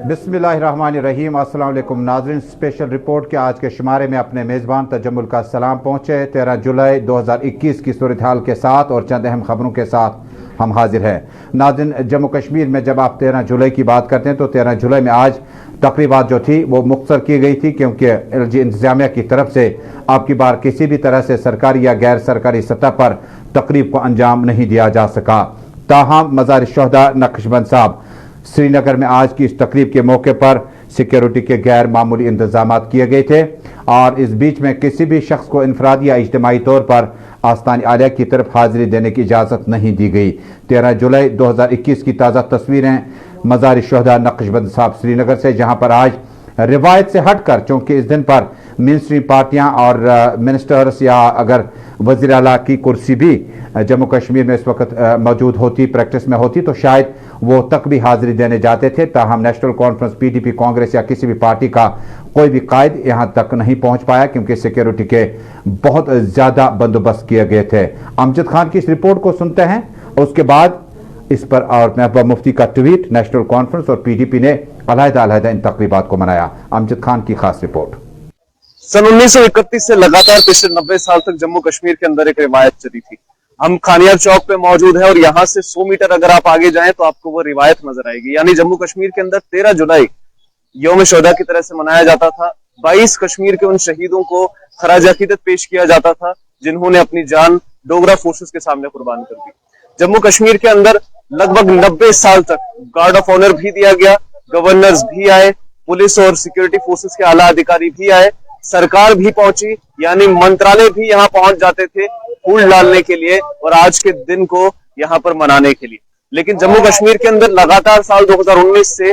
बिस्मिल्लाहिर्रहमानिर्रहीम। अस्सलाम वालेकुम नाज़रीन, स्पेशल रिपोर्ट के आज के शुमारे में अपने मेज़बान तजम्मुल का सलाम पहुँचे। 13 जुलाई 2021 की सूरत हाल के साथ और चंद अहम खबरों के साथ हम हाजिर हैं। नाज़रीन, जम्मू कश्मीर में जब आप 13 जुलाई की बात करते हैं तो 13 जुलाई में आज तकरीबात जो थी वो मुख्तर की गई थी, क्योंकि LG इंतज़ामिया की तरफ से आपकी बार किसी भी तरह से सरकारी या गैर सरकारी सतह पर तकरीब को अंजाम नहीं दिया जा सका। ताहम मज़ार शहदा नक्शबंद साहब श्रीनगर में आज की इस तकरीब के मौके पर सिक्योरिटी के गैर मामूली इंतजाम किए गए थे और इस बीच में किसी भी शख्स को इनफरादी या इज्तिमाई तौर पर आस्तान आलिया की तरफ हाजिरी देने की इजाज़त नहीं दी गई। 13 जुलाई 2021 की ताज़ा तस्वीरें मज़ार शहदा नक्शबंद साहब श्रीनगर से, जहां पर आज रिवायत से हटकर, चूँकि इस दिन पर मेन स्ट्रीम पार्टियां और मिनिस्टर्स या अगर वज़ीर आला की कुर्सी भी जम्मू कश्मीर में इस वक्त मौजूद होती, प्रैक्टिस में होती, तो शायद वो तक भी हाजिरी देने जाते थे। ताहम नेशनल कॉन्फ्रेंस, PDP, कांग्रेस या किसी भी पार्टी का कोई भी कायद यहाँ तक नहीं पहुँच पाया, क्योंकि सिक्योरिटी के बहुत ज़्यादा बंदोबस्त किए गए थे। अमजद खान की इस रिपोर्ट को सुनते हैं, उसके बाद इस पर और महबूबा मुफ्ती का ट्वीट। नेशनल कॉन्फ्रेंस और PDP ने अलहदा इन तकरीबात को मनाया। अमजद खान की खास रिपोर्ट। सन 1931 से लगातार पिछले 90 साल तक जम्मू कश्मीर के अंदर एक रिवायत चली थी। हम खानियार चौक पे मौजूद हैं और यहाँ से 100 मीटर अगर आप आगे जाएं तो आपको वो रिवायत नजर आएगी। यानी जम्मू कश्मीर के अंदर 13 जुलाई यौम शोहदा की तरह से मनाया जाता था। 22 कश्मीर के उन शहीदों को खराज अकीदत पेश किया जाता था जिन्होंने अपनी जान डोगरा फोर्सेस के सामने कुर्बान कर दी। जम्मू कश्मीर के अंदर लगभग 90 साल तक गार्ड ऑफ ऑनर भी दिया गया, गवर्नर्स भी आए, पुलिस और सिक्योरिटी फोर्सेस के आला अधिकारी भी आए, सरकार भी पहुंची, यानी मंत्रालय भी यहाँ पहुंच जाते थे फूल डालने के लिए और आज के दिन को यहाँ पर मनाने के लिए। लेकिन जम्मू कश्मीर के अंदर लगातार साल 2019 से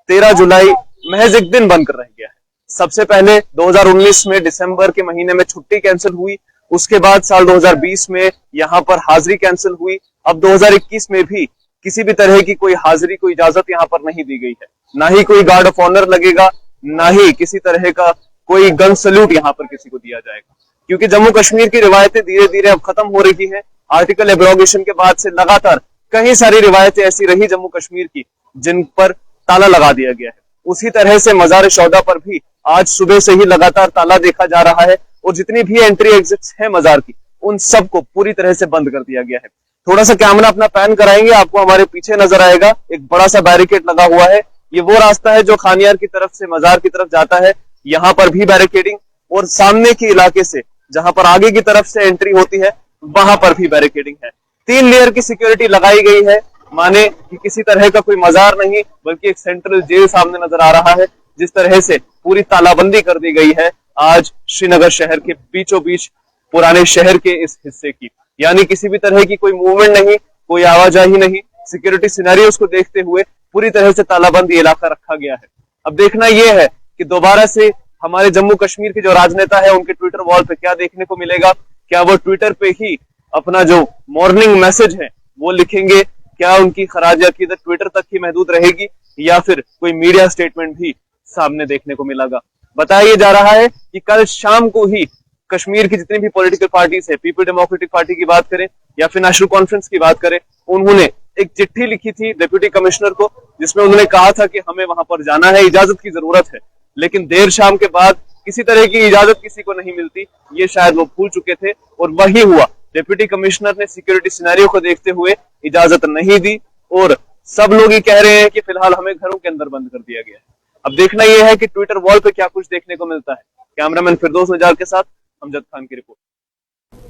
13 जुलाई महज एक दिन बनकर रह गया है। सबसे पहले 2019 में दिसंबर के महीने में छुट्टी कैंसिल हुई, उसके बाद साल 2020 में यहाँ पर हाजिरी कैंसिल हुई। अब 2021 में भी किसी भी तरह की कोई हाजिरी को इजाजत यहाँ पर नहीं दी गई है। ना ही कोई गार्ड ऑफ ऑनर लगेगा, ना ही किसी तरह का कोई गन सल्यूट यहाँ पर किसी को दिया जाएगा, क्योंकि जम्मू कश्मीर की रिवायतें धीरे धीरे अब खत्म हो रही हैं। आर्टिकल एब्रोगेशन के बाद से लगातार कई सारी रिवायतें ऐसी रही जम्मू कश्मीर की जिन पर ताला लगा दिया गया है। उसी तरह से मज़ार शौदा पर भी आज सुबह से ही लगातार ताला देखा जा रहा है और जितनी भी एंट्री एग्जिट्स हैं मज़ार की, उन सबको पूरी तरह से बंद कर दिया गया है। थोड़ा सा कैमरा अपना पैन कराएंगे, आपको हमारे पीछे नजर आएगा एक बड़ा सा बैरिकेड लगा हुआ है। ये वो रास्ता है जो खानियार की तरफ से मज़ार की तरफ जाता है, यहाँ पर भी बैरिकेडिंग, और सामने के इलाके से जहां पर आगे की तरफ से एंट्री होती है वहां पर भी बैरिकेडिंग है। 3 लेयर की सिक्योरिटी लगाई गई है, माने कि किसी तरह का कोई मजार नहीं बल्कि एक सेंट्रल जेल सामने नजर आ रहा है। जिस तरह से पूरी तालाबंदी कर दी गई है आज श्रीनगर शहर के बीचों बीच पुराने शहर के इस हिस्से की, यानी किसी भी तरह की कोई मूवमेंट नहीं, कोई आवाजाही नहीं। सिक्योरिटी सिनेरियोस को देखते हुए पूरी तरह से तालाबंदी इलाका रखा गया है। अब देखना यह है कि दोबारा से हमारे जम्मू कश्मीर के जो राजनेता है उनके ट्विटर वॉल पे क्या देखने को मिलेगा। क्या वो ट्विटर पे ही अपना जो मॉर्निंग मैसेज है वो लिखेंगे? क्या उनकी खराज अकीदत ट्विटर तक ही महदूद रहेगी या फिर कोई मीडिया स्टेटमेंट भी सामने देखने को मिलेगा? बताया जा रहा है कि कल शाम को ही कश्मीर की जितनी भी पॉलिटिकल पार्टीज है, पीपल डेमोक्रेटिक पार्टी की बात करें या फिर नेशनल कॉन्फ्रेंस की बात करें, उन्होंने एक चिट्ठी लिखी थी डिप्टी कमिश्नर को जिसमें उन्होंने कहा था कि हमें वहां पर जाना है, इजाजत की जरूरत है। लेकिन देर शाम के बाद किसी तरह की इजाजत किसी को नहीं मिलती, ये शायद वो भूल चुके थे और वही हुआ। डिप्टी कमिश्नर ने सिक्योरिटी सिनेरियो को देखते हुए इजाजत नहीं दी और सब लोग ये कह रहे हैं कि फिलहाल हमें घरों के अंदर बंद कर दिया गया है। अब देखना यह है कि ट्विटर वॉल पे क्या कुछ देखने को मिलता है। कैमरामैन फिरदौस नजार के साथ अमजद खान की रिपोर्ट।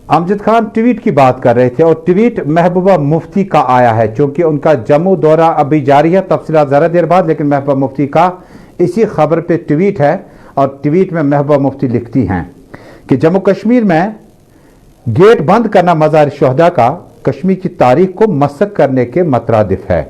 अमजद खान ट्वीट की बात कर रहे थे और ट्वीट महबूबा मुफ्ती का आया है, क्योंकि उनका जम्मू दौरा अभी जारी है, तफसीलात जरा देर बाद। लेकिन महबूबा मुफ्ती का इसी खबर पे ट्वीट है और ट्वीट में महबूबा मुफ्ती लिखती हैं कि जम्मू कश्मीर में गेट बंद करना मज़ार शोहदा का कश्मीर की तारीख को मसक करने के मतरादिफ है।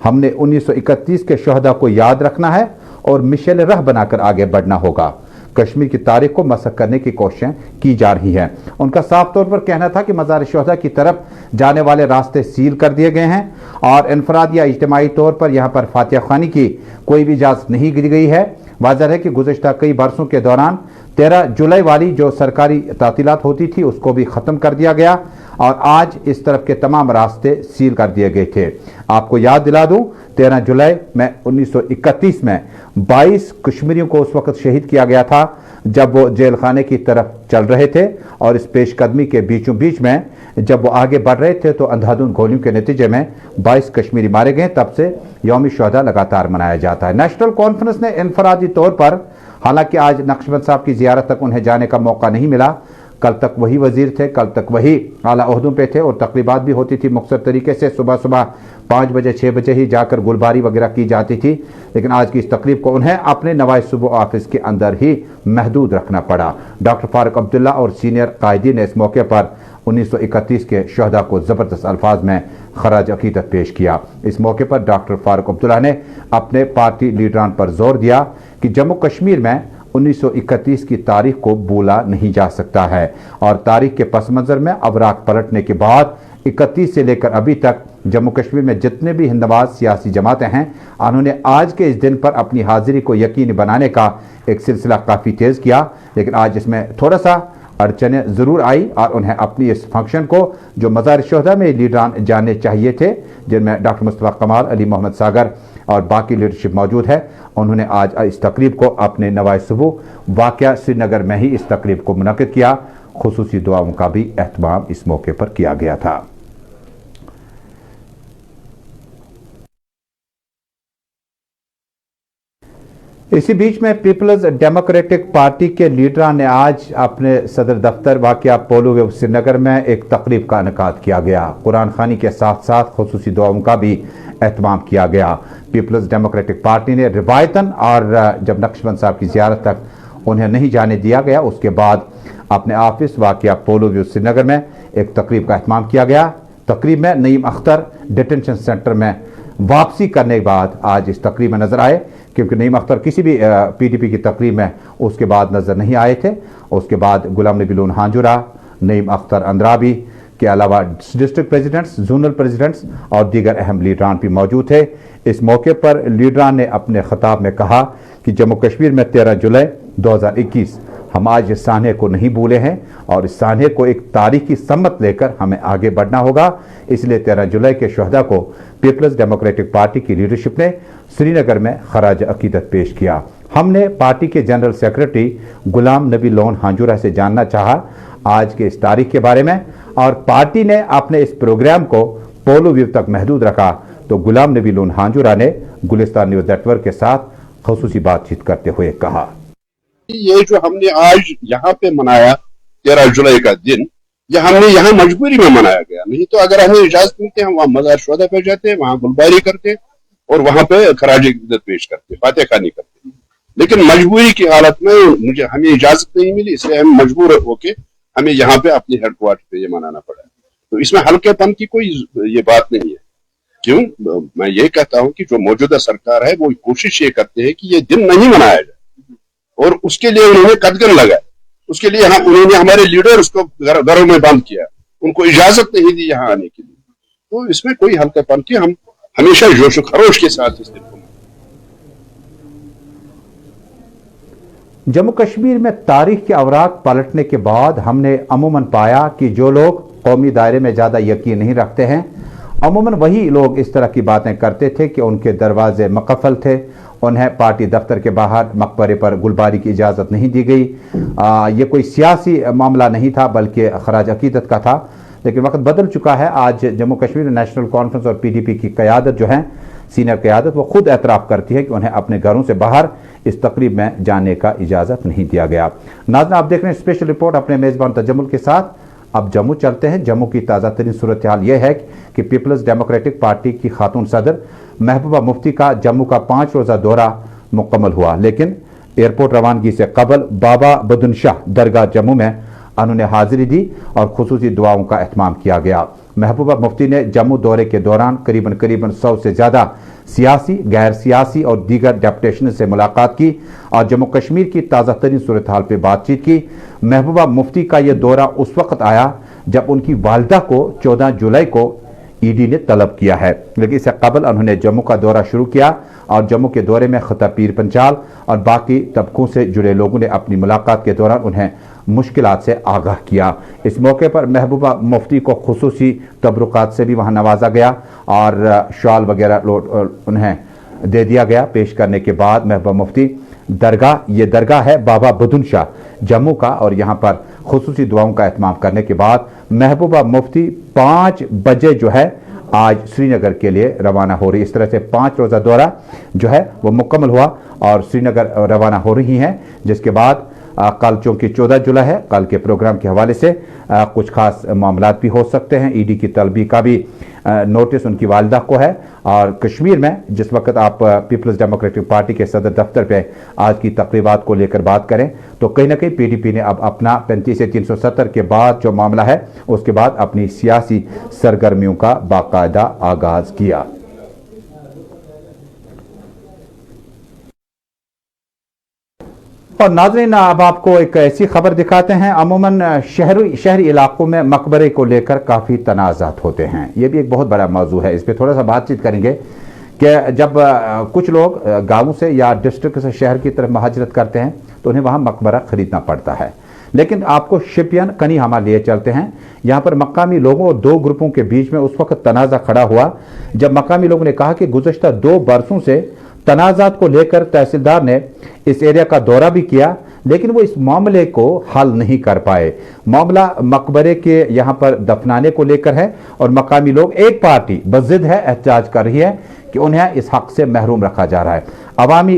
हमने 1931 के शोहदा को याद रखना है और मिशेल राह बनाकर आगे बढ़ना होगा। कश्मीर की तारीख को मसक करने की कोशिशें की जा रही हैं। उनका साफ तौर पर कहना था कि मज़ार शोहदा की तरफ जाने वाले रास्ते सील कर दिए गए हैं और इनफराद या इज्तिमाई तौर पर यहाँ पर फातिहा ख़्वानी की कोई भी इजाज़त नहीं दी गई है। वाज़ह है कि गुज़श्ता कई बरसों के दौरान 13 जुलाई वाली जो सरकारी तातीलात होती थी उसको भी ख़त्म कर दिया गया और आज इस तरफ के तमाम रास्ते सील कर दिए गए थे। आपको याद दिला दूं, 13 जुलाई में 1931 में 22 कश्मीरियों को उस वक्त शहीद किया गया था जब वो जेल खाने की तरफ चल रहे थे, और इस पेशकदमी के बीचों बीच में जब वो आगे बढ़ रहे थे तो अंधाधुंध गोलियों के नतीजे में 22 कश्मीरी मारे गए। तब से यौम शुहदा लगातार मनाया जाता है। नेशनल कॉन्फ्रेंस ने इनफरादी तौर पर, हालांकि आज नक्शबंद साहब की जियारत तक उन्हें जाने का मौका नहीं मिला, कल तक वही वजीर थे, कल तक वही आला ओहदों पे थे और तकरीबात भी होती थी मुख्तसर तरीके से। सुबह सुबह 5 बजे 6 बजे ही जाकर गुलबारी वगैरह की जाती थी, लेकिन आज की इस तकरीब को उन्हें अपने नवाज सूबा ऑफिस के अंदर ही महदूद रखना पड़ा। डॉक्टर फारूक अब्दुल्ला और सीनियर कायदीन ने इस मौके पर 1931 के शहदा को ज़बरदस्त अल्फाज में खराज अकीदत पेश किया। इस मौके पर डॉक्टर फारूक अब्दुल्ला ने अपने पार्टी लीडरान पर जोर दिया कि जम्मू कश्मीर में 1931 की तारीख को भूला नहीं जा सकता है, और तारीख के पस मंज़र में अवराक पलटने के बाद 31 से लेकर अभी तक जम्मू कश्मीर में जितने भी हिंदवाज सियासी जमातें हैं, उन्होंने आज के इस दिन पर अपनी हाजिरी को यकीनी बनाने का एक सिलसिला काफ़ी तेज़ किया। लेकिन आज इसमें थोड़ा सा अड़चनें ज़रूर आई और उन्हें अपनी इस फंक्शन को जो मज़ार शुहदा में लीडरान जाने चाहिए थे, जिनमें डॉक्टर मुस्तफ़ा कमाल, अली मोहम्मद सागर और बाकी लीडरशिप मौजूद है, उन्होंने आज इस तकरीब को अपने नवाज सूबा वाक़या श्रीनगर में ही इस तकरीब को मुनक़िद किया। खुसूसी दुआओं का भी एहतमाम इस मौके पर किया गया था। इसी बीच में पीपल्स डेमोक्रेटिक पार्टी के लीडरान ने आज अपने सदर दफ्तर वाक़या पोलो वे श्रीनगर में एक तकरीब का इनेकाद किया गया। कुरान खानी के साथ साथ खुसूसी दुआओं का भी एहतमाम किया गया। पीपल्स डेमोक्रेटिक पार्टी ने रिवायतन, और जब नक्शबंद साहब की जियारत तक उन्हें नहीं जाने दिया गया, उसके बाद अपने ऑफिस वाक़या पोलो वे श्रीनगर में एक तकरीब का एहतमाम किया गया। तकरीब में नईम अख्तर डिटेंशन सेंटर में वापसी करने के बाद आज इस तकरीब में नजर आए, क्योंकि नईम अख्तर किसी भी पीडीपी की तकरीब में उसके बाद नजर नहीं आए थे। उसके बाद गुलाम नबी लोन हांजुरा, नईम अख्तर अंद्राबी के अलावा डिस्ट्रिक्ट प्रेसिडेंट्स, जोनल प्रेसिडेंट्स और दीगर अहम लीडरान भी मौजूद थे। इस मौके पर लीडरान ने अपने खिताब में कहा कि जम्मू कश्मीर में 13 जुलाई 2021 हम आज इस सान्हे को नहीं भूले हैं, और इस सान्हे को एक तारीखी सम्मत लेकर हमें आगे बढ़ना होगा। इसलिए 13 जुलाई के शहदा को पीपल्स डेमोक्रेटिक पार्टी की लीडरशिप ने श्रीनगर में खराज अकीदत पेश किया। हमने पार्टी के general secretary Ghulam Nabi loan हांजुरा से जानना चाहा आज के इस तारीख के बारे में, और पार्टी ने अपने इस प्रोग्राम को पोलो व्यू तक महदूद रखा। तो गुलाम नबी लोन हांजुरा ने गुलिस्तान न्यूज नेटवर्क के साथ खुसूसी बातचीत करते हुए कहा, ये जो हमने आज यहाँ पे मनाया 13 जुलाई का दिन, ये हमने यहाँ मजबूरी में मनाया गया। नहीं तो अगर हमें इजाजत मिलती, हम वहाँ मज़ार शुहदा पे जाते, वहाँ गुलबारी करते और वहाँ पे खराज अकीदत पेश करते, फातिहा खानी करते। लेकिन मजबूरी की हालत में हमें इजाजत नहीं मिली, इसलिए हम मजबूर होके हमें यहाँ पे अपने हेडक्वार्टर पे ये मनाना पड़ा। तो इसमें हल्केपन की कोई ये बात नहीं है। क्यों? मैं ये कहता हूँ कि जो मौजूदा सरकार है वो कोशिश ये करते हैं कि ये दिन नहीं मनाया जाए, और उसके लिए उन्होंने कदगन लगाए। उसके लिए उन्होंने हमारे लीडर उसको घरों में बंद किया, उनको इजाजत नहीं दी यहाँ आने के लिए। तो इसमें कोई हल्कापन की, हम हमेशा जोश खरोश के साथ इस दिन को। जम्मू कश्मीर में तारीख के अवराक पलटने के बाद हमने अमूमन पाया कि जो लोग कौमी दायरे में ज़्यादा यकीन नहीं रखते हैं, अमूमन वही लोग इस तरह की बातें करते थे कि उनके दरवाजे मकफल थे, उन्हें पार्टी दफ्तर के बाहर मकबरे पर गुलबारी की इजाज़त नहीं दी गई। ये कोई सियासी मामला नहीं था बल्कि खराज अकीदत का था। लेकिन वक्त बदल चुका है। आज जम्मू कश्मीर नेशनल कॉन्फ्रेंस और पीडीपी की क़यादत जो है, सीनियर क़यादत, वो खुद एतराफ़ करती है कि उन्हें अपने घरों से बाहर इस तकरीब में जाने का इजाज़त नहीं दिया गया। नाज़रीन, आप देख रहे हैं स्पेशल रिपोर्ट अपने मेज़बान तजम्मुल के साथ। अब जम्मू चलते हैं। जम्मू की ताज़ा तरीन सूरत हाल यह है कि पीपल्स डेमोक्रेटिक पार्टी की खातून सदर महबूबा मुफ्ती का जम्मू का 5 रोज़ा दौरा मुकम्मल हुआ, लेकिन एयरपोर्ट रवानगी से कबल बाबा बदुन शाह दरगाह जम्मू में उन्होंने हाजिरी दी और खुसूसी दुआओं का एहतमाम किया गया। महबूबा मुफ्ती ने जम्मू दौरे के दौरान करीबन 100 से ज़्यादा सियासी, गैर सियासी और दीगर डेपुटेशन से मुलाकात की और जम्मू कश्मीर की ताज़ा तरीन सूरत हाल पर बातचीत की। महबूबा मुफ्ती का यह दौरा उस वक्त आया जब उनकी वालदा को 14 जुलाई को ईडी ने तलब किया है। लेकिन इससे कबल उन्होंने जम्मू का दौरा शुरू किया और जम्मू के दौरे में खता पीर पंचाल और बाकी तबकों से जुड़े लोगों ने अपनी मुलाकात के दौरान उन्हें मुश्किलात से आगाह किया। इस मौके पर महबूबा मुफ्ती को खुसूसी तबरुकात से भी वहां नवाजा गया और शॉल वगैरह उन्हें दे दिया गया। पेश करने के बाद महबूबा मुफ्ती ये दरगाह है बाबा बुधन शाह जम्मू का, और यहाँ पर खुसूसी दुआओं का एहतमाम करने के बाद महबूबा मुफ्ती 5 बजे जो है आज श्रीनगर के लिए रवाना हो रही। इस तरह से 5 रोज़ा दौरा जो है वो मुकम्मल हुआ और श्रीनगर रवाना हो रही हैं, जिसके बाद कल चूँकि 14 जुलाई है, कल के प्रोग्राम के हवाले से कुछ खास मामलात भी हो सकते हैं। ईडी की तलबी का भी नोटिस उनकी वालिदा को है। और कश्मीर में जिस वक्त आप पीपल्स डेमोक्रेटिक पार्टी के सदर दफ्तर पे आज की तकरीबात को लेकर बात करें तो कहीं ना कहीं पीडीपी ने अब अपना 35 से 370 के बाद जो मामला है उसके बाद अपनी सियासी सरगर्मियों का बाकायदा आगाज किया। और नाज़रीन, अब आपको एक ऐसी खबर दिखाते हैं। अमूमन शहरी इलाकों में मकबरे को लेकर काफ़ी तनाज़ात होते हैं। ये भी एक बहुत बड़ा मौजू है, इस पर थोड़ा सा बातचीत करेंगे कि जब कुछ लोग गाँव से या डिस्ट्रिक्ट से शहर की तरफ महाजरत करते हैं तो उन्हें वहाँ मकबरा ख़रीदना पड़ता है। लेकिन आपको शिपियन कनी हमारे लिए चलते हैं। यहाँ पर मकामी लोगों और 2 ग्रुपों के बीच में उस वक्त तनाज़ा खड़ा हुआ जब मकामी लोगों ने कहा कि गुज़श्ता 2 बरसों से तनाज़ात को लेकर तहसीलदार ने इस एरिया का दौरा भी किया, लेकिन वो इस मामले को हल नहीं कर पाए। मामला मकबरे के यहाँ पर दफनाने को लेकर है और मकामी लोग, एक पार्टी बज़िद है, एहतजाज कर रही है कि उन्हें इस हक से महरूम रखा जा रहा है। अवामी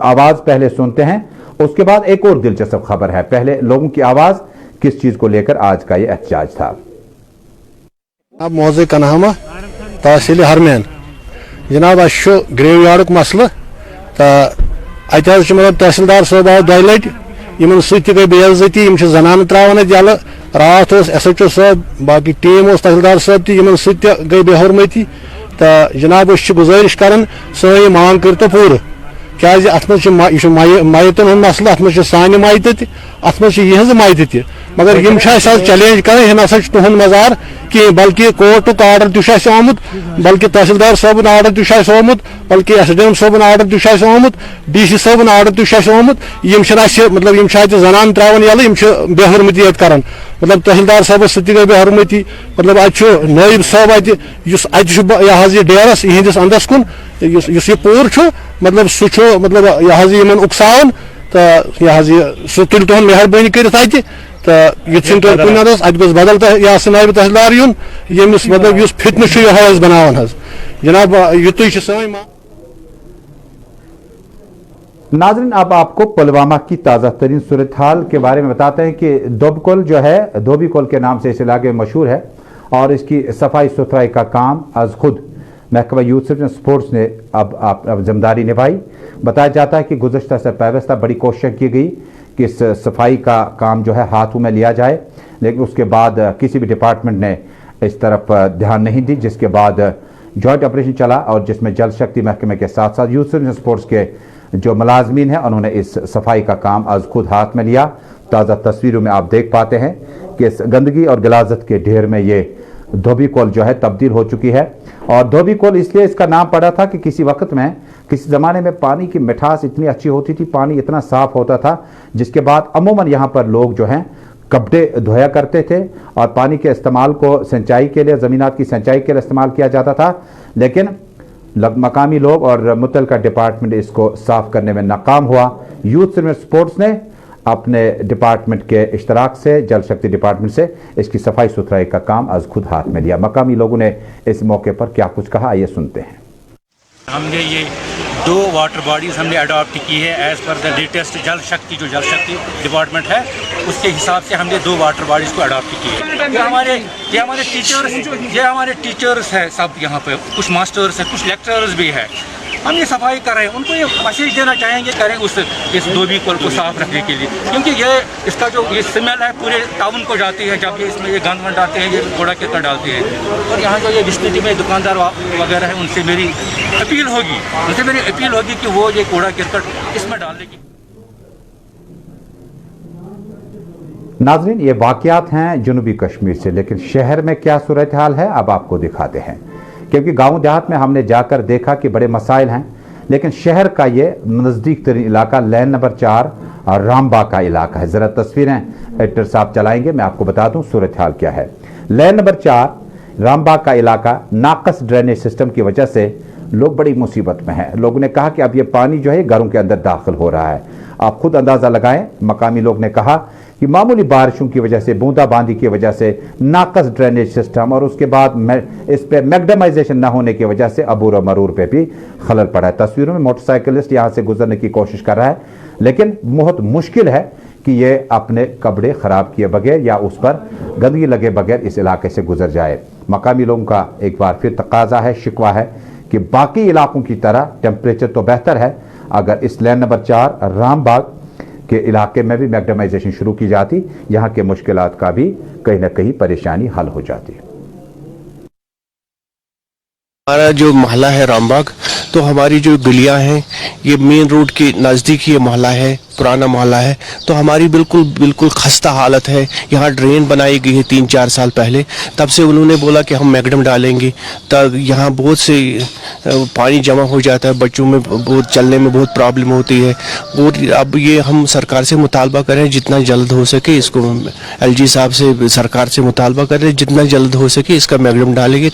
आवाज़ पहले सुनते हैं, उसके बाद एक और दिलचस्प खबर है। पहले लोगों की आवाज़ किस चीज़ को लेकर आज का ये एहतजाज था। अब मौज़े कन्हामा तहसील हरमैन जनाब ग्रेव यार्ड मसल तो अत मतलब तहसीलदार साहब आव 2 लट इन सह गई बेइज्जती, जनान त्रावान जल रात SHO साहब बाकी टीम तहसीलदार साहब तन सह गई बेहरमती। तो जनाब गुजारिश कर सी मांग कर तो पूर क्या अत मायतन हूं मसल, अत सान मायत अत यहज मायत मगर यम चैलेंज कर ना तुहद मजार कह, बल्कि कोर्टुक आर्डर तह आमुत, बल्कि तहसीलदार साहबन आर्डर तह आमुत, बल्कि SDM साहबन आर्डर तह आमुत, DC साहबन आर्डर तह आमुत। मतलब यम जनान त्रावन यल बेहरमती कर, मतलब तहसीलदार साहब सह गई बेहरमती। मतलब नायब साहब अत डेरस इहंदिस अंदस कुन यह पूर मतलब सह मतलब यह उकसान तो यह सह तुल तुहद मेहरबानी कर तो ये कुन अत गो बदल नायब तहसीलदार यून यमिस मतलब फितन बनान जनाब युत सान। नाज़रीन, अब आपको पुलवामा की ताज़ा तरीन सूरत हाल के बारे में बताते हैं कि धोबीकोल जो है, धोबीकोल के नाम से इस इलाके में मशहूर है और इसकी सफाई सुथराई का काम आज खुद महकमा यूथ एंड स्पोर्ट्स ने अब जिम्मेदारी निभाई। बताया जाता है कि गुज़श्ता से पैवस्ता बड़ी कोशिश की गई कि इस सफाई का काम जो है हाथों में लिया जाए, लेकिन उसके बाद किसी भी डिपार्टमेंट ने इस तरफ ध्यान नहीं दी, जिसके बाद जॉइंट ऑपरेशन चला और जिसमें जल शक्ति महकमे के साथ साथ यूथ एंड स्पोर्ट्स के जो मुलाजमीन हैं उन्होंने इस सफाई का काम आज खुद हाथ में लिया। ताज़ा तस्वीरों में आप देख पाते हैं कि इस गंदगी और गलाजत के ढेर में ये धोबीकोल जो है तब्दील हो चुकी है। और धोबीकोल इसलिए इसका नाम पड़ा था कि किसी वक्त में, किसी ज़माने में पानी की मिठास इतनी अच्छी होती थी, पानी इतना साफ होता था, जिसके बाद अमूमन यहाँ पर लोग जो हैं कपड़े धोया करते थे और पानी के इस्तेमाल को सिंचाई के लिए, ज़मीनात की सिंचाई के लिए इस्तेमाल किया जाता था। लेकिन मकामी लोग और मुतलका डिपार्टमेंट इसको साफ करने में नाकाम हुआ। यूथ एंड स्पोर्ट्स ने अपने डिपार्टमेंट के इश्तराक से, जल शक्ति डिपार्टमेंट से इसकी सफाई सुथराई का काम आज खुद हाथ में लिया। मकामी लोगों ने इस मौके पर क्या कुछ कहा, आइए सुनते हैं। हमने ये 2 वाटर बॉडीज़ हमने अडॉप्ट की है एज़ पर द लेटेस्ट जल शक्ति डिपार्टमेंट है, उसके हिसाब से हमने 2 वाटर बॉडीज़ को अडॉप्ट की है। ये हमारे टीचर्स है सब, यहाँ पे कुछ मास्टर्स हैं, कुछ लेक्चरर्स भी है। हम ये सफाई कर रहे हैं, उनको ये मैसेज देना चाहेंगे करें इस धोबीकोल को साफ रखने के लिए, क्योंकि इसका जो ये स्मेल है पूरे टाउन को जाती है जब ये इसमें ये गंद वंद डालते हैं, ये कूड़ा करकट डालते हैं। और यहाँ जो ये विसिनिटी में दुकानदार वगैरह है उनसे मेरी अपील होगी कि वो ये कूड़ा करकट इसमें डालने की। नाज़रीन, ये वाक़यात हैं जनूबी कश्मीर से, लेकिन शहर में क्या सूरत हाल है अब आपको दिखाते हैं। क्योंकि गांव देहात में हमने जाकर देखा कि बड़े मसाइल हैं, लेकिन शहर का ये नज़दीक तरीन इलाका लैन नंबर 4 और रामबाग का इलाका है। ज़रा तस्वीरें एडिटर साहब चलाएंगे, मैं आपको बता दूं सूरत हाल क्या है। लैन नंबर 4 रामबाग का इलाका नाकस ड्रेनेज सिस्टम की वजह से लोग बड़ी मुसीबत में हैं। लोगों ने कहा कि अब ये पानी जो है घरों के अंदर दाखिल हो रहा है। आप खुद अंदाज़ा लगाएं। मकामी लोग ने कहा कि मामूली बारिशों की वजह से, बूंदाबांदी की वजह से, नाकस ड्रेनेज सिस्टम और उसके बाद इस पे मैग्डमाइजेशन न होने की वजह से अबूर और मरूर पे भी खलल पड़ा है। तस्वीरों में मोटरसाइकिलिस्ट यहाँ से गुजरने की कोशिश कर रहा है, लेकिन बहुत मुश्किल है कि ये अपने कपड़े ख़राब किए बगैर या उस पर गंदगी लगे बगैर इस इलाके से गुजर जाए। मकामी लोगों का एक बार फिर तकाजा है, शिकवा है कि बाकी इलाकों की तरह टेम्परेचर तो बेहतर है, अगर इस लैन नंबर 4 रामबाग के इलाके में भी मैग्डमाइजेशन शुरू की जाती, यहाँ के मुश्किलात का भी कहीं ना कहीं परेशानी हल हो जाती। हमारा जो मोहल्ला है रामबाग, तो हमारी जो गलियां हैं ये मेन रोड के नज़दीक ये मोहल्ला है, पुराना मोहल्ला है। तो हमारी बिल्कुल खस्ता हालत है। यहाँ ड्रेन बनाई गई है 3-4 साल पहले, तब से उन्होंने बोला कि हम मैगडम डालेंगे, तब यहाँ बहुत से पानी जमा हो जाता है, बच्चों में बहुत चलने में बहुत प्रॉब्लम होती है। और अब ये हम सरकार से मुतालबा करें जितना जल्द हो सके इसको, LG साहब से सरकार से मुतालबा करें जितना जल्द हो सके इसका मैगडम डालेंगे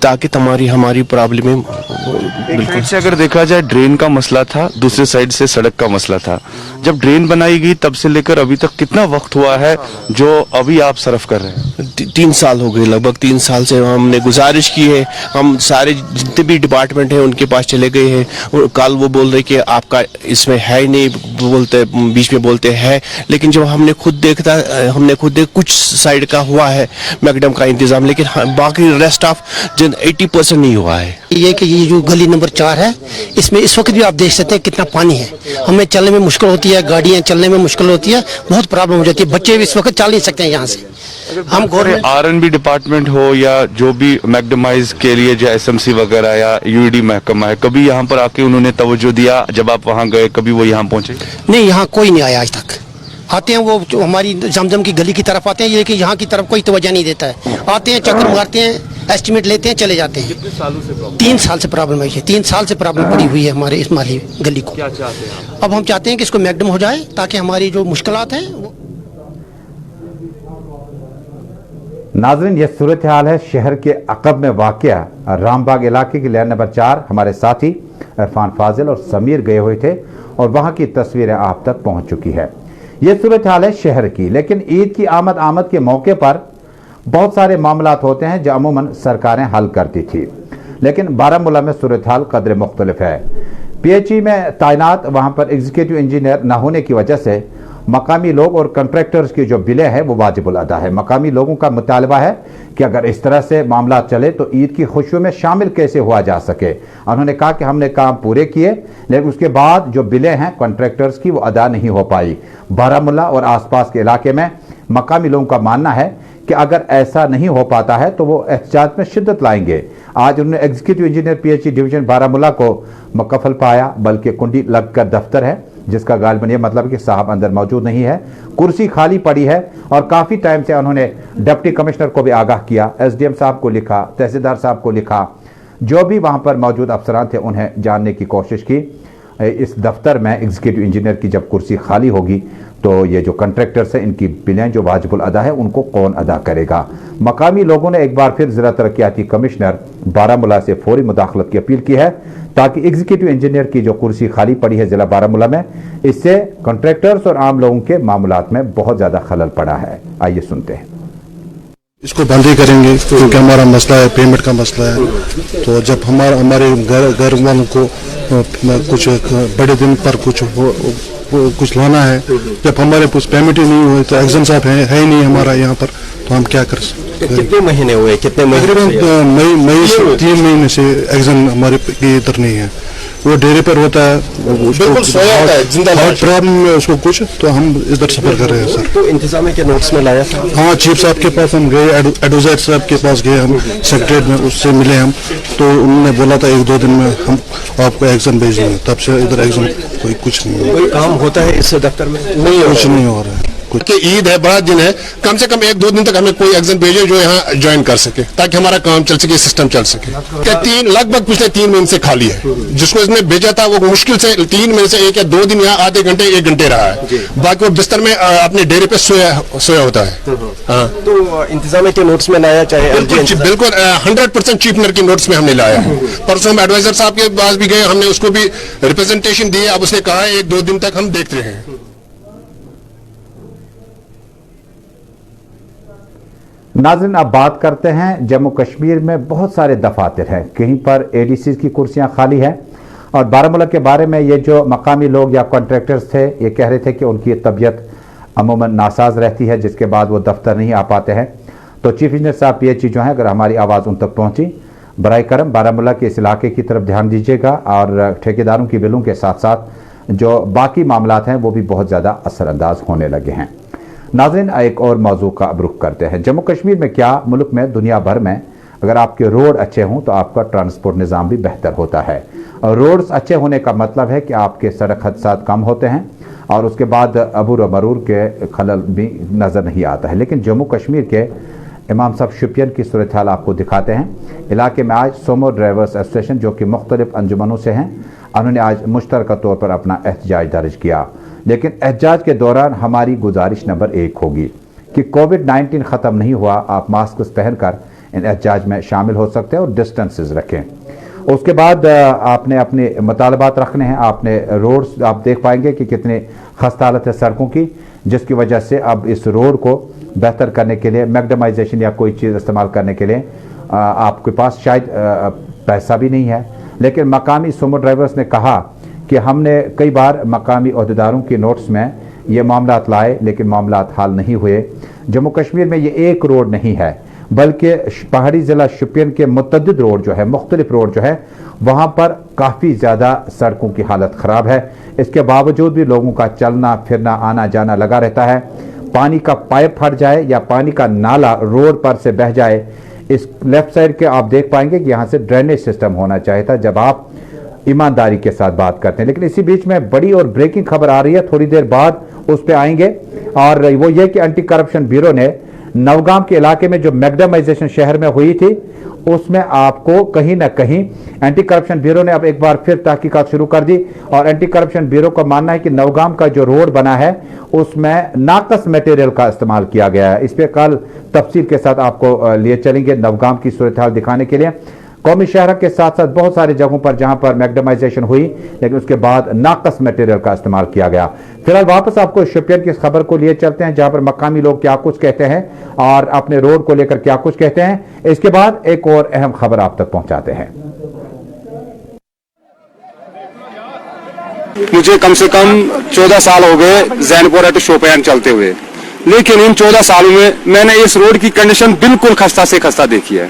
ताकि हमारी प्रॉब्लमें एक साइड से अगर देखा जाए ड्रेन का मसला था, दूसरे साइड से सड़क का मसला था। जब ड्रेन बनाई गई तब से लेकर अभी तक कितना वक्त हुआ है जो अभी आप सर्व कर रहे हैं? 3 साल हो गए, लगभग 3 साल से हमने गुजारिश की है। हम सारे जितने भी डिपार्टमेंट हैं उनके पास चले गए हैं और कल वो बोल रहे कि आपका इसमें है नहीं, बोलते बीच में बोलते हैं, लेकिन जब हमने खुद कुछ साइड का हुआ है मैगडम का इंतजाम, लेकिन बाकी रेस्ट ऑफ 80% नहीं हुआ है। ये कि ये जो गली नंबर 4 है, इसमें इस वक्त भी आप देख सकते हैं कितना पानी है। हमें चलने में मुश्किल होती है, गाड़ियां चलने में मुश्किल होती है, बहुत प्रॉब्लम हो जाती है। बच्चे भी इस वक्त चल नहीं सकते हैं यहाँ से। हम गवर्नमेंट R&B डिपार्टमेंट हो या जो भी मैग्डमाइज के लिए जो SMC वगैरह या UED महकमा है, कभी यहाँ पर आके उन्होंने तवज्जो दिया? जब आप वहाँ गए कभी वो यहाँ पहुँचे? नहीं, यहाँ कोई नहीं आया आज तक। आते हैं वो जो हमारी जमजम की गली की तरफ आते हैं, ये कि यहाँ की तरफ कोई तवज्जो नहीं देता है। आते हैं, चक्कर मारते हैं, एस्टिमेट लेते हैं, चले जाते हैं। कितने सालों से प्रॉब्लम? 3 साल से प्रॉब्लम है। 3 साल से प्रॉब्लम पड़ी हुई है हमारे इस माली गली को। क्या चाहते हैं? अब हम चाहते हैं कि इसको मैगडम हो जाए ताकि हमारी जो मुश्किलात हैं वो। नाज़रीन, ये सूरत हाल है शहर के अकब में वाक़या रामबाग इलाके की लैन नंबर 4। हमारे साथी इरफान फाजिल और समीर गए हुए थे और वहाँ की तस्वीरें आप तक पहुँच चुकी है। ये सूरत हाल है शहर की, लेकिन ईद की आमद के मौके पर बहुत सारे मामलात होते हैं जो अमूमन सरकारें हल करती थी, लेकिन बारामूला में सूरत हाल कदर मुख्तलिफ है। PHE में तैनात वहाँ पर एग्जीक्यूटिव इंजीनियर न होने की वजह से मकामी लोग और कंट्रैक्टर्स की जो बिलें हैं वो वाजिबुल अदा है। मकामी लोगों का मुतालबा है कि अगर इस तरह से मामला चले तो ईद की खुशियों में शामिल कैसे हुआ जा सके। उन्होंने कहा कि हमने काम पूरे किए, लेकिन उसके बाद जो बिलें हैं कंट्रैक्टर्स की वो अदा नहीं हो पाई। बारामूला और आसपास के इलाके में मकामी लोगों का मानना है कि अगर ऐसा नहीं हो पाता है तो वो एहतजाज में शिद्दत लाएंगे। आज उन्होंने executive engineer PHE division Baramulla को मुकफल पाया, बल्कि कुंडी लगकर दफ्तर है, जिसका गालिबन ये मतलब कि साहब अंदर मौजूद नहीं है, कुर्सी खाली पड़ी है। और काफ़ी टाइम से उन्होंने डिप्टी कमिश्नर को भी आगाह किया, SDM साहब को लिखा, तहसीलदार साहब को लिखा, जो भी वहाँ पर मौजूद अफसरान थे उन्हें जानने की कोशिश की इस दफ्तर में एग्जीक्यूटिव इंजीनियर की जब कुर्सी खाली होगी तो ये जो कंट्रैक्टर्स हैं इनकी बिलें जो वाजिबुल अदा है उनको कौन अदा करेगा। मकामी लोगों ने एक बार फिर ज़िला तरक्याती कमिश्नर बारामूला से फौरी मुदाखलत की अपील की है ताकि एग्जीक्यूटिव इंजीनियर की जो कुर्सी खाली पड़ी है ज़िला बारामूला में, इससे कंट्रैक्टर्स और आम लोगों के मामलात में बहुत ज़्यादा खलल पड़ा है। आइए सुनते हैं। इसको बंद ही करेंगे क्योंकि हमारा मसला है, पेमेंट का मसला है। तो जब हमारे घर वालों को कुछ बड़े दिन पर कुछ लाना है, जब हमारे पास पेमेंट ही नहीं हुए तो एग्जाम साहब है ही नहीं हमारा यहाँ पर, तो हम क्या कर सकते। कितने महीने हुए? कितने महीने? मई से 3 महीने से एग्जाम हमारे इधर नहीं है। वो डेरे पर होता है, प्रॉब्लम है उसको कुछ, तो हम इधर सफर कर रहे हैं सर। तो इंतजाम के नोट्स में लाया था? हाँ, चीफ साहब के पास हम गए, एडवोकेट साहब के पास गए, हम सेक्रेटरीट में उससे मिले हम, तो उन्होंने बोला था 1-2 दिन में हम आपको एग्जाम भेजेंगे। तब से इधर एग्जाम कुछ नहीं है। कोई काम होता है इस दफ्तर में? नहीं, कुछ नहीं हो रहा है। कि ईद है, बड़ा दिन है, कम से कम 1-2 दिन तक हमें कोई एग्जाम भेजे जो यहाँ ज्वाइन कर सके, ताकि हमारा काम चल सके, सिस्टम चल सके। लगभग पिछले 3 महीने से खाली है। जिसको इसने भेजा था वो मुश्किल से 3 महीने से 1 या 2 दिन यहाँ आधे घंटे 1 घंटे रहा है, बाकी वो बिस्तर में अपने डेरे पे सोया होता है। हाँ, तो इंतजामिया के नोट्स में लाया, चाहे बिल्कुल 100% चीफ मिनिस्टर के नोट्स में हमने लाया है। परसों हम एडवाइजर साहब के पास भी गए, हमने उसको भी रिप्रेजेंटेशन दी। अब उसने कहा 1-2 दिन तक हम देखते रहे हैं। नाज़रीन, अब बात करते हैं जम्मू कश्मीर में बहुत सारे दफातर हैं, कहीं पर एडीसी की कुर्सियां खाली हैं। और बारामूला के बारे में ये जो मकामी लोग या कॉन्ट्रैक्टर्स थे ये कह रहे थे कि उनकी तबीयत अमूमन नासाज रहती है, जिसके बाद वो दफ्तर नहीं आ पाते हैं। तो चीफ इंजीनियर साहब पीएचई जो है, अगर हमारी आवाज़ उन तक पहुंची, बराए करम बारामूला के इस इलाके की तरफ ध्यान दीजिएगा और ठेकेदारों की बिलों के साथ साथ जो बाकी मामलात हैं वो भी बहुत ज़्यादा असरअंदाज होने लगे हैं। नाज़रीन, एक और मौजू का अब रुख करते हैं। जम्मू कश्मीर में क्या मुल्क में दुनिया भर में अगर आपके रोड अच्छे हों तो आपका ट्रांसपोर्ट निज़ाम भी बेहतर होता है। और रोड्स अच्छे होने का मतलब है कि आपके सड़क हादसात कम होते हैं और उसके बाद अबूर मरूर के खलल भी नज़र नहीं आता है। लेकिन जम्मू कश्मीर के इमाम साहब शुपियन की सूरत हाल आपको दिखाते हैं। इलाके में आज सोमो ड्राइवर्स एसोसिएशन जो कि मुख्तलिफ अंजुमनों से हैं, उन्होंने आज मुश्तरका तौर पर अपना एहतजाज दर्ज किया। लेकिन एहतजाज के दौरान हमारी गुजारिश नंबर 1 होगी कि कोविड-19 ख़त्म नहीं हुआ, आप मास्क पहनकर इन एहतजाज में शामिल हो सकते हैं और डिस्टेंसेस रखें। उसके बाद आपने अपने मुतालबात रखने हैं। आपने रोड्स आप देख पाएंगे कि कितनी खस्ता हालत है सड़कों की, जिसकी वजह से अब इस रोड को बेहतर करने के लिए मैग्डमाइजेशन या कोई चीज़ इस्तेमाल करने के लिए आपके पास शायद पैसा भी नहीं है। लेकिन मकामी सोमो ड्राइवर्स ने कहा कि हमने कई बार मकामी अहदेदारों के नोट्स में ये मामलात लाए, लेकिन मामलात हल नहीं हुए। जम्मू कश्मीर में ये एक रोड नहीं है, बल्कि पहाड़ी ज़िला शुपियन के मुतअद्दिद रोड जो है, मुख्तलिफ रोड जो है, वहाँ पर काफ़ी ज़्यादा सड़कों की हालत ख़राब है। इसके बावजूद भी लोगों का चलना फिरना आना जाना लगा रहता है। पानी का पाइप फट जाए या पानी का नाला रोड पर से बह जाए, इस लेफ्ट साइड के आप देख पाएंगे कि यहाँ से ड्रेनेज सिस्टम होना चाहिए था, जब आप ईमानदारी के साथ बात करते हैं। लेकिन इसी बीच में बड़ी और ब्रेकिंग खबर आ रही है, थोड़ी देर बाद उस पर आएंगे। और वो ये कि एंटी करप्शन ब्यूरो ने नवगाम के इलाके में जो मैग्डमाइजेशन शहर में हुई थी, उसमें आपको कहीं ना कहीं एंटी करप्शन ब्यूरो ने अब एक बार फिर तहकीकात शुरू कर दी। और एंटी करप्शन ब्यूरो का मानना है कि नवगाम का जो रोड बना है उसमें नाकस मटेरियल का इस्तेमाल किया गया है। इस पर कल तफसील के साथ आपको लिए चलेंगे नवगाम की सूरत हाल दिखाने के लिए। कौमी शहर के साथ साथ बहुत सारी जगहों पर जहां पर मैग्डमाइजेशन हुई, लेकिन उसके बाद नाकस मटेरियल का इस्तेमाल किया गया। फिलहाल वापस आपको शुपियन की खबर को लिए चलते हैं, जहां पर मकामी लोग क्या कुछ कहते हैं और अपने रोड को लेकर क्या कुछ कहते हैं। इसके बाद एक और अहम खबर आप तक पहुंचाते हैं। मुझे कम से कम 14 साल हो गए जैनपुरा टू शोपियान चलते हुए, लेकिन इन 14 सालों में मैंने इस रोड की कंडीशन बिल्कुल खस्ता से खस्ता देखी है।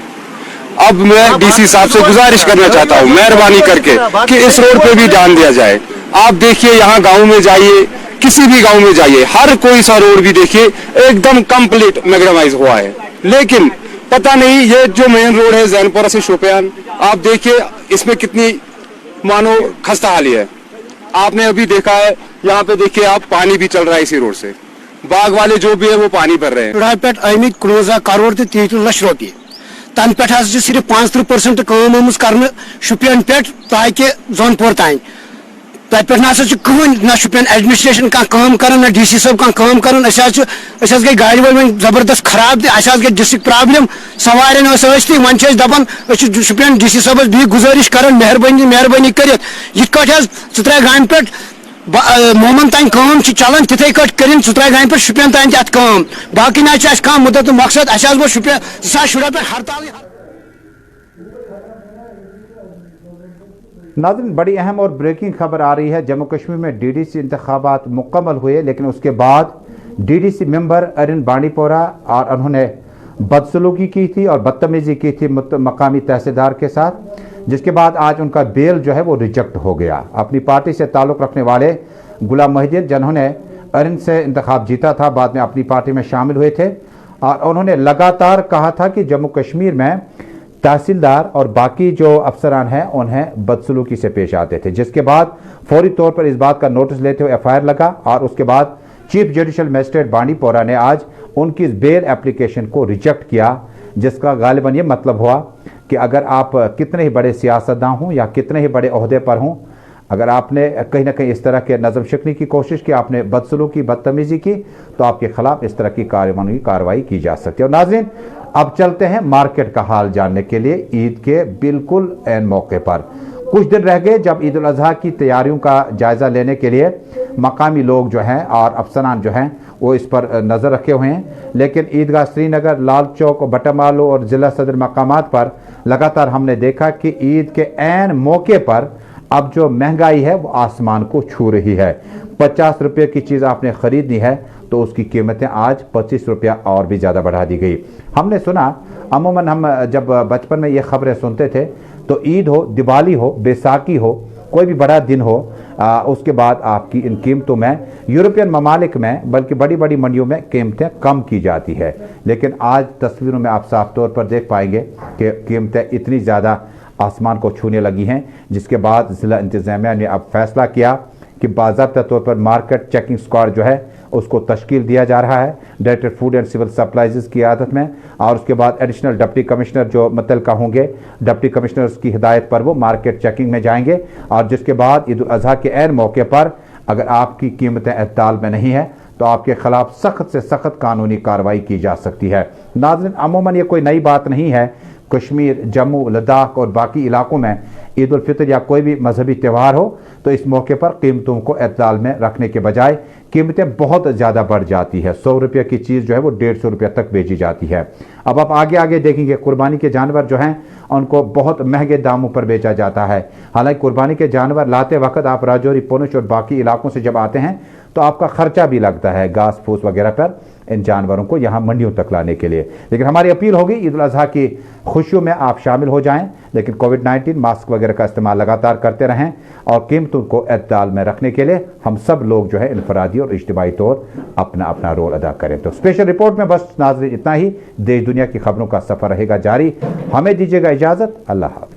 अब मैं डीसी साहब से गुजारिश करना चाहता हूँ मेहरबानी करके कि इस रोड पे भी ध्यान दिया जाए। आप देखिए, यहाँ गांव में जाइए, किसी भी गांव में जाइए, हर कोई सा रोड भी देखिए एकदम कंप्लीट मैग्डमाइज हुआ है। लेकिन पता नहीं ये जो मेन रोड है जैनपुरा से शोपियान, आप देखिए इसमें कितनी मानो खस्ता हाली है। आपने अभी देखा है, यहाँ पे देखिए आप, पानी भी चल रहा है इसी रोड से, बाग वाले जो भी है वो पानी भर रहे हैं। पे आमिक 19 करोड़ तो 30 लाख रुपये तन पे सिर्फ 35% काम कर शुपियन पे ताकि जोनपुर तान तत ना ना शुपियन एडमिनिस्ट्रेशन काम कर ना डीसी साहब काम कर गई गाड़ी वाल जबरदस्त खराब गई डिस्ट्रिक्ट प्रॉब्लम सवार वन दपान शुपियन डीसी साहब भी गुजारिश कर मेहरबानी कर त्रे गाम पे मोमन तान काम चलान तिथे कर त्रे गाम पे शुपियन तान अत काम बाकी ना कम मुद्दत मकसद गो शुपियन 2000 शुरा पे हड़ताल। नाज़रीन, बड़ी अहम और ब्रेकिंग खबर आ रही है। जम्मू कश्मीर में डीडीसी इंतखाबात मुकम्मल हुए, लेकिन उसके बाद डीडीसी मेंबर अरिन बांडीपोरा और उन्होंने बदसलूकी की थी और बदतमीजी की थी मकामी तहसीलदार के साथ, जिसके बाद आज उनका बेल जो है वो रिजेक्ट हो गया। अपनी पार्टी से ताल्लुक़ रखने वाले गुलाम मोहिद्दीन, जिन्होंने अरिन से इंतखाब जीता था, बाद में अपनी पार्टी में शामिल हुए थे और उन्होंने लगातार कहा था कि जम्मू कश्मीर में तहसीलदार और बाकी जो अफसरान हैं उन्हें बदसलूकी से पेश आते थे, जिसके बाद फौरी तौर पर इस बात का नोटिस लेते हुए FIR लगा और उसके बाद चीफ जुडिशल मजिस्ट्रेट बांडीपोरा ने आज उनकी इस बेल एप्लीकेशन को रिजेक्ट किया, जिसका गालिबन ये मतलब हुआ कि अगर आप कितने ही बड़े सियासतदान हों या कितने ही बड़े ओहदे पर हों, अगर आपने कहीं ना कहीं इस तरह के नज़म शिकनी की कोशिश की, आपने बदसलूकी बदतमीज़ी की, तो आपके खिलाफ इस तरह की कार्रवाई की जा सकती है। और नाज़रीन, अब चलते हैं मार्केट का हाल जानने के लिए ईद के बिल्कुल ऐन मौके पर। कुछ दिन रह गए जब ईद उल अजहा की तैयारियों का जायज़ा लेने के लिए मकामी लोग जो हैं और अफसरान जो हैं वो इस पर नज़र रखे हुए हैं, लेकिन ईदगाह श्रीनगर, लाल चौक, बटमालू और ज़िला सदर मकामात पर लगातार हमने देखा कि ईद के ऐन मौके पर अब जो महंगाई है वो आसमान को छू रही है। 50 रुपये की चीज़ आपने ख़रीदनी है तो उसकी कीमतें आज 25 रुपया और भी ज़्यादा बढ़ा दी गई। हमने सुना, अमूमन हम जब बचपन में ये खबरें सुनते थे तो ईद हो, दिवाली हो, बैसाखी हो, कोई भी बड़ा दिन हो, उसके बाद आपकी इन कीमतों में यूरोपियन ममालिक में बल्कि बड़ी बड़ी मंडियों में कीमतें कम की जाती है। लेकिन आज तस्वीरों में आप साफ तौर पर देख पाएंगे कि कीमतें इतनी ज़्यादा आसमान को छूने लगी हैं, जिसके बाद ज़िला इंतज़ामिया ने अब फैसला किया कि बाज़ाब्ता तौर पर मार्केट चेकिंग स्क्वाड जो है उसको तश्कील दिया जा रहा है director food and civil supplies की आदत में, और उसके बाद एडिशनल डिप्टी कमिश्नर जो मुतल्लिका होंगे, डिप्टी कमिश्नर्स की हिदायत पर वो मार्केट चेकिंग में जाएंगे, और जिसके बाद ईद उल अजहा के ऐन मौके पर अगर आपकी कीमतें एतदाल में नहीं है तो आपके खिलाफ सख्त से सख्त कानूनी कार्रवाई की जा सकती है। नाज़रीन, अमूमन ये कोई नई बात नहीं है। कश्मीर, जम्मू, लद्दाख और बाकी इलाकों में ईद उल फितर या कोई भी मजहबी त्यौहार हो तो इस मौके पर कीमतों को एतदाल में रखने के बजाय कीमतें बहुत ज़्यादा बढ़ जाती है। 100 रुपये की चीज़ जो है वो 150 रुपये तक बेची जाती है। अब आप आगे आगे देखेंगे कुर्बानी के जानवर जो हैं उनको बहुत महंगे दामों पर बेचा जाता है। हालांकि कुर्बानी के जानवर लाते वक्त आप राजौरी, पुंछ और बाकी इलाकों से जब आते हैं तो आपका खर्चा भी लगता है घास फूस वगैरह पर इन जानवरों को यहाँ मंडियों तक लाने के लिए। लेकिन हमारी अपील होगी ईद उल अजहा की खुशियों में आप शामिल हो जाएं, लेकिन कोविड-19 मास्क वगैरह का इस्तेमाल लगातार करते रहें और कीमतों को एतदाल में रखने के लिए हम सब लोग जो है इनफरादी और इज्तिमाई तौर अपना अपना रोल अदा करें। तो स्पेशल रिपोर्ट में बस नाज़रीन इतना ही। देश दुनिया की खबरों का सफ़र रहेगा जारी। हमें दीजिएगा इजाज़त। अल्लाह हाफ़िज़।